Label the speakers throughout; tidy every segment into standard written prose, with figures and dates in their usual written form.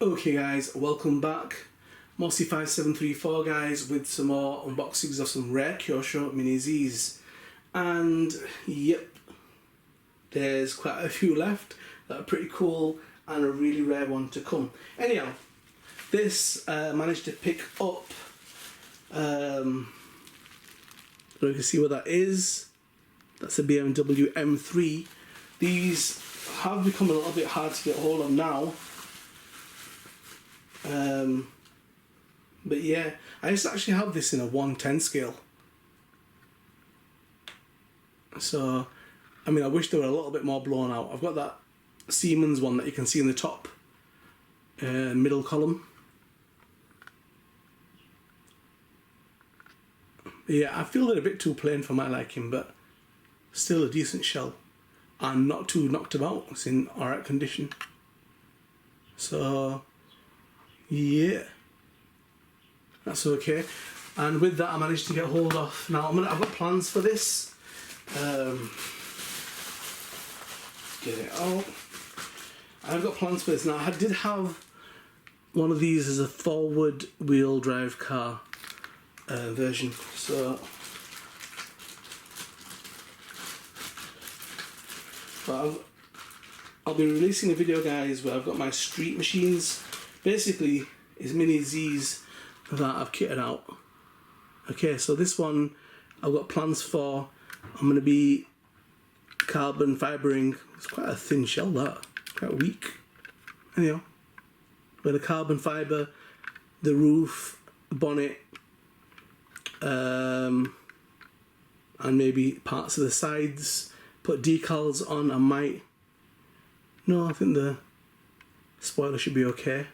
Speaker 1: Okay guys, welcome back. Mossy5734 guys with some more unboxings of some rare Kyosho Mini Zs. And yep, there's quite a few left that are pretty cool and a really rare one to come. Anyhow, this managed to pick up, you can see what that is. That's a BMW M3. These have become a little bit hard to get hold of now. But yeah, I used to actually have this in a 1/10 scale. So, I mean, I wish they were a little bit more blown out. I've got that Siemens one that you can see in the top middle column. Yeah, I feel they're a bit too plain for my liking, but still a decent shell. And not too knocked about, it's in alright condition. So, yeah, that's okay. And with that I managed to get hold of, now I've got plans for this. Get it out. I've got plans for this. Now I did have one of these as a forward wheel drive car version. So I'll be releasing a video guys where I've got my street machines. Basically is Mini Zs that I've kitted out. Okay, so this one I've got plans for. I'm going to be carbon fibering. It's quite a thin shell, that, quite weak. Anyhow, with the carbon fibre, the roof, bonnet, and maybe parts of the sides. Put decals on. I might. No, I think the spoiler should be okay.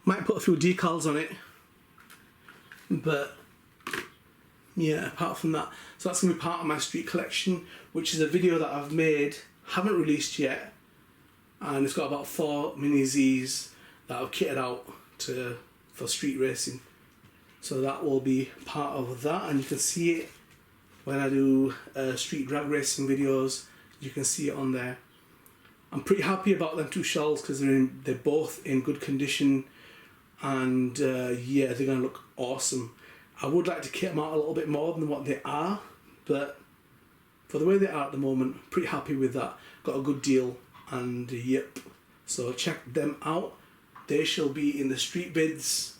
Speaker 1: Might put a few decals on it, but yeah, apart from that, so that's going to be part of my street collection, which is a video that I've made, haven't released yet, and it's got about 4 Mini Zs that I've kitted out for street racing. So that will be part of that, and you can see it when I do street drag racing videos. You can see it on there. I'm pretty happy about them two shells because they're both in good condition, and yeah, they're going to look awesome. I would like to kit them out a little bit more than what they are, but for the way they are at the moment, pretty happy with that. Got a good deal, and yep. So check them out. They shall be in the street vids,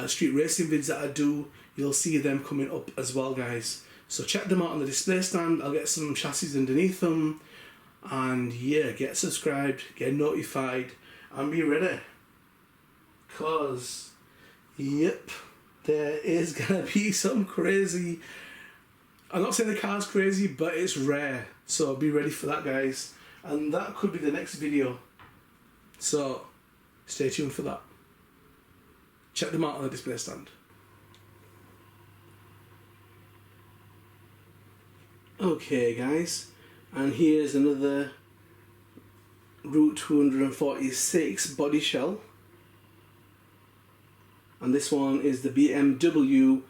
Speaker 1: street racing vids that I do. You'll see them coming up as well, guys. So check them out on the display stand. I'll get some chassis underneath them, and yeah, get subscribed, get notified, and be ready. Cause yep, there is gonna be some crazy. I'm not saying the car's crazy, but it's rare. So be ready for that, guys. And that could be the next video. So stay tuned for that. Check them out on the display stand. Okay guys, and here's another Route 246 body shell, and this one is the BMW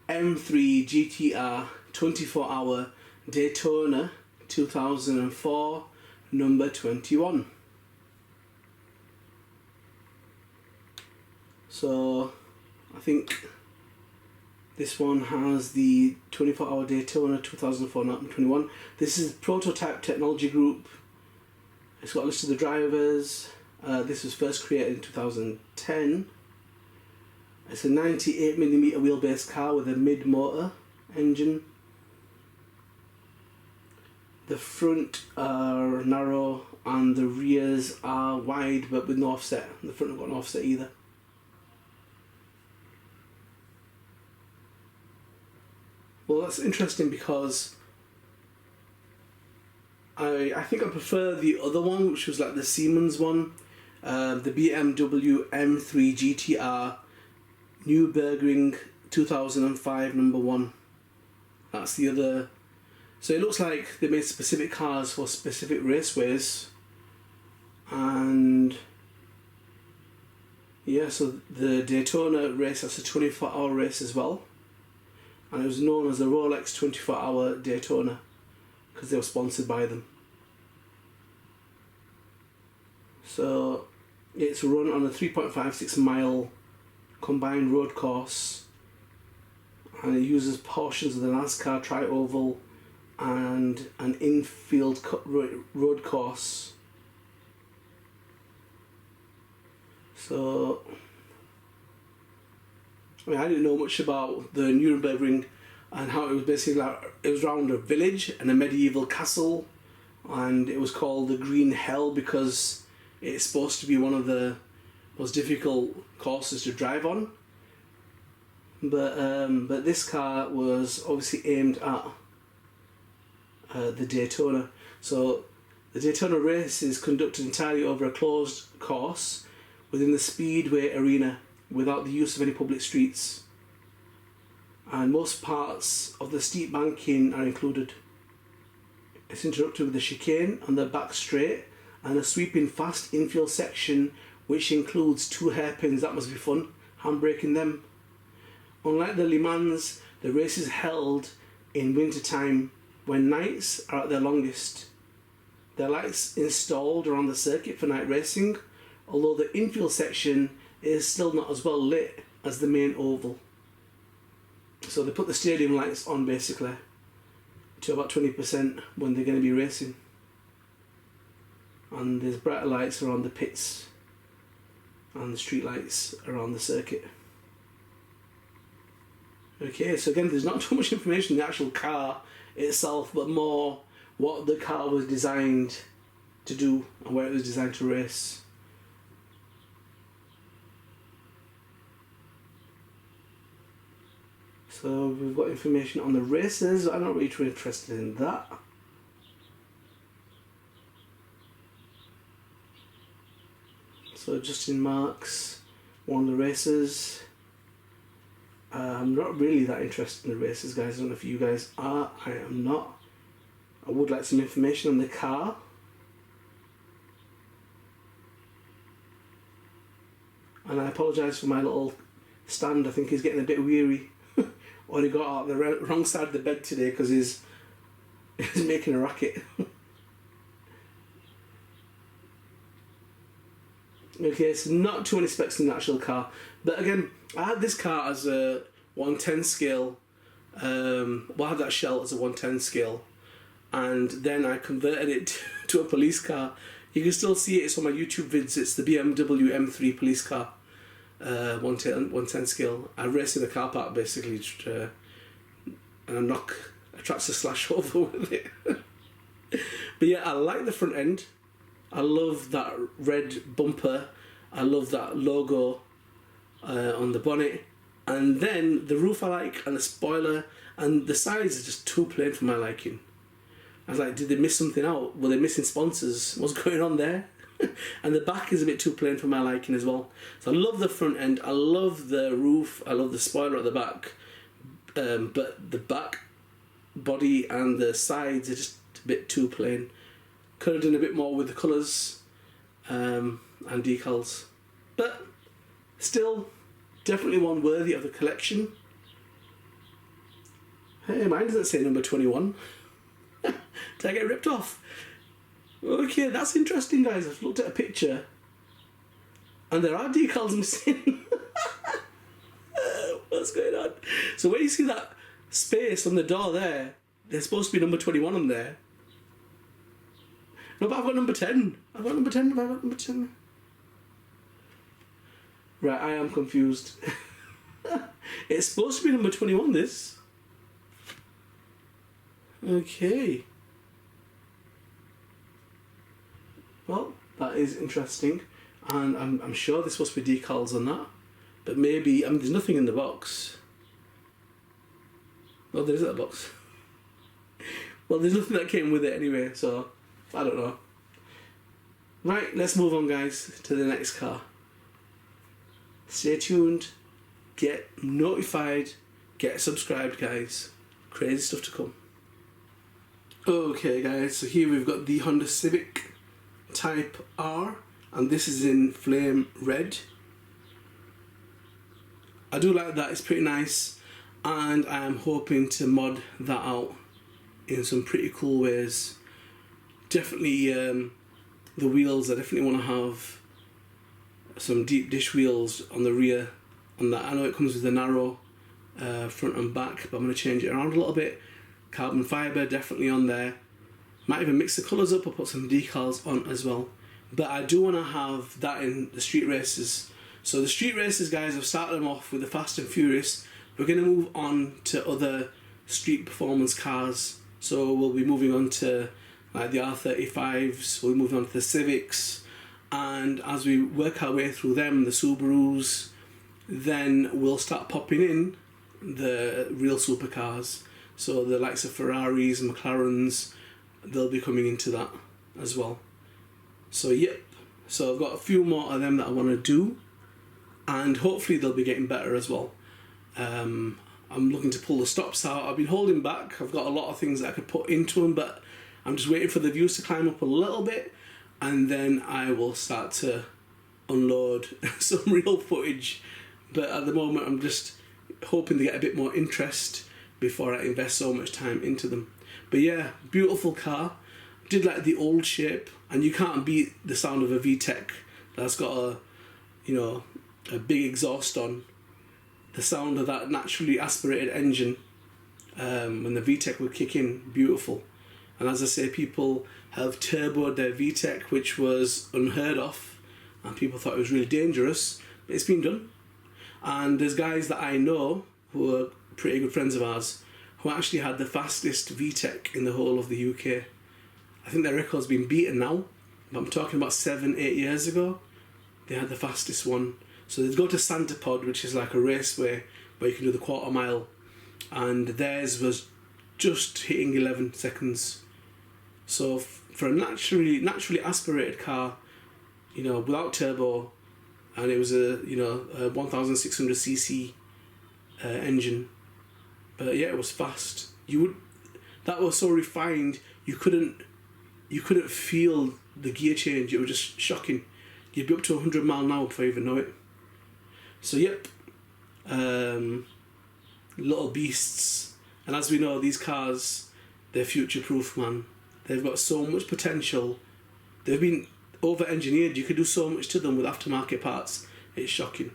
Speaker 1: M3 GTR 24-hour Daytona 2004 number 21. So I think this one has the 24-hour Daytona 2004 number 21. This is Prototype Technology Group. It's got a list of the drivers. This was first created in 2010. It's a 98mm wheelbase car with a mid-motor engine. The front are narrow and the rears are wide but with no offset. The front have got no offset either. Well, that's interesting because I think I prefer the other one, which was like the Siemens one, the BMW M3 GTR Nürburgring 2005 number 1. That's the other. So it looks like they made specific cars for specific raceways, and yeah, so the Daytona race, that's a 24-hour race as well. And it was known as the Rolex 24-hour Daytona because they were sponsored by them. So It's run on a 3.56 mile combined road course, and it uses portions of the NASCAR tri-oval and an infield road course. So, I mean, I didn't know much about the Nuremberg Ring and how it was basically like, it was around a village and a medieval castle, and it was called the Green Hell because it's supposed to be one of the most difficult courses to drive on. But this car was obviously aimed at the Daytona. So the Daytona race is conducted entirely over a closed course within the Speedway arena without the use of any public streets. And most parts of the steep banking are included. It's interrupted with a chicane on the back straight and a sweeping fast infield section which includes 2 hairpins. That must be fun, handbraking them. Unlike the Le Mans, the race is held in winter time when nights are at their longest. There are lights installed around the circuit for night racing, although the infield section is still not as well lit as the main oval. So they put the stadium lights on basically to about 20% when they're going to be racing. And there's brighter lights around the pits and the street lights around the circuit. Okay, so again, there's not too much information in the actual car itself, but more what the car was designed to do and where it was designed to race. So we've got information on the races. I'm not really too interested in that. So Justin Marks won the races. I'm not really that interested in the races, guys. I don't know if you guys are. I am not. I would like some information on the car. And I apologise for my little stand. I think he's getting a bit weary. Or he got out the wrong side of the bed today because he's making a racket. Okay, so not too many specs in the actual car. But again, I had this car as a 110 scale. Well, I had that shell as a 110 scale. And then I converted it to a police car. You can still see it, it's on my YouTube vids. It's the BMW M3 police car. 110 scale. I race in the car park basically, and I knock a tractor slash over with it. But yeah, I like the front end. I love that red bumper. I love that logo on the bonnet. And then the roof I like, and the spoiler, and the sides are just too plain for my liking. I was like, did they miss something out? Were they missing sponsors? What's going on there? And the back is a bit too plain for my liking as well. So I love the front end, I love the roof, I love the spoiler at the back. But the back body and the sides are just a bit too plain. Could have done a bit more with the colours and decals. But still, definitely one worthy of the collection. Hey, mine doesn't say number 21. Did I get ripped off? Okay, that's interesting, guys. I've looked at a picture and there are decals missing. What's going on? So when you see that space on the door there, there's supposed to be number 21 on there. No, but I've got number 10. I've got number 10. I've got number 10. Right, I am confused. It's supposed to be number 21, this. Okay. Well, that is interesting. And I'm sure there's supposed to be decals on that. But maybe, I mean, there's nothing in the box. Well, there is a box. Well, there's nothing that came with it anyway, so I don't know. Right, let's move on, guys, to the next car. Stay tuned, get notified, get subscribed, guys. Crazy stuff to come. Okay, guys, so here we've got the Honda Civic Type R, and this is in flame red. I do like that, it's pretty nice, and I am hoping to mod that out in some pretty cool ways. Definitely the wheels, I definitely want to have some deep dish wheels on the rear on that. I know it comes with a narrow front and back, but I'm going to change it around a little bit. Carbon fibre definitely on there. Might even mix the colours up or put some decals on as well. But I do want to have that in the street races. So the street races, guys, I've started them off with the Fast and Furious. We're going to move on to other street performance cars. So we'll be moving on to like the R35s, we'll be moving on to the Civics, and as we work our way through them, the Subarus, then we'll start popping in the real supercars. So the likes of Ferraris, McLarens, they'll be coming into that as well. So yep, so I've got a few more of them that I want to do, and hopefully they'll be getting better as well. I'm looking to pull the stops out. I've been holding back. I've got a lot of things that I could put into them, but I'm just waiting for the views to climb up a little bit, and then I will start to unload some real footage. But at the moment, I'm just hoping to get a bit more interest before I invest so much time into them. But yeah, beautiful car. Did like the old shape, and you can't beat the sound of a VTEC that's got a, you know, a big exhaust on. The sound of that naturally aspirated engine when the VTEC would kick in, beautiful. And as I say, people have turboed their VTEC, which was unheard of, and people thought it was really dangerous, but it's been done. And there's guys that I know who are pretty good friends of ours who actually had the fastest VTEC in the whole of the UK. I think their record's been beaten now, but I'm talking about 7-8 years ago. They had the fastest one. So they'd go to Santa Pod, which is like a raceway where you can do the quarter mile, and theirs was just hitting 11 seconds. So for a naturally aspirated car, you know, without turbo, and it was a 1600cc engine, but yeah, it was fast. That was so refined. You couldn't feel the gear change. It was just shocking. You'd be up to 100 mile an hour before you even know it. So yep, little beasts. And as we know, these cars, they're future-proof, man. They've got so much potential. They've been over-engineered. You could do so much to them with aftermarket parts. It's shocking.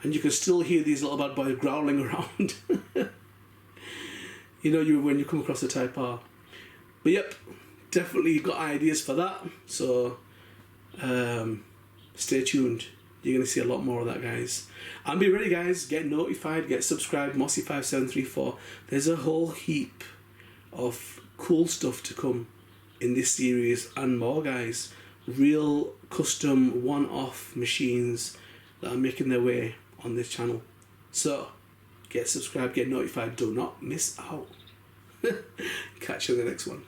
Speaker 1: And you can still hear these little bad boys growling around. You know, when you come across a Type R. But yep, definitely got ideas for that. So stay tuned. You're going to see a lot more of that, guys. And be ready, guys. Get notified, get subscribed, Mossy5734. There's a whole heap of cool stuff to come in this series and more, guys. Real custom one-off machines that are making their way on this channel. So, get subscribed, get notified. Do not miss out. Catch you in the next one.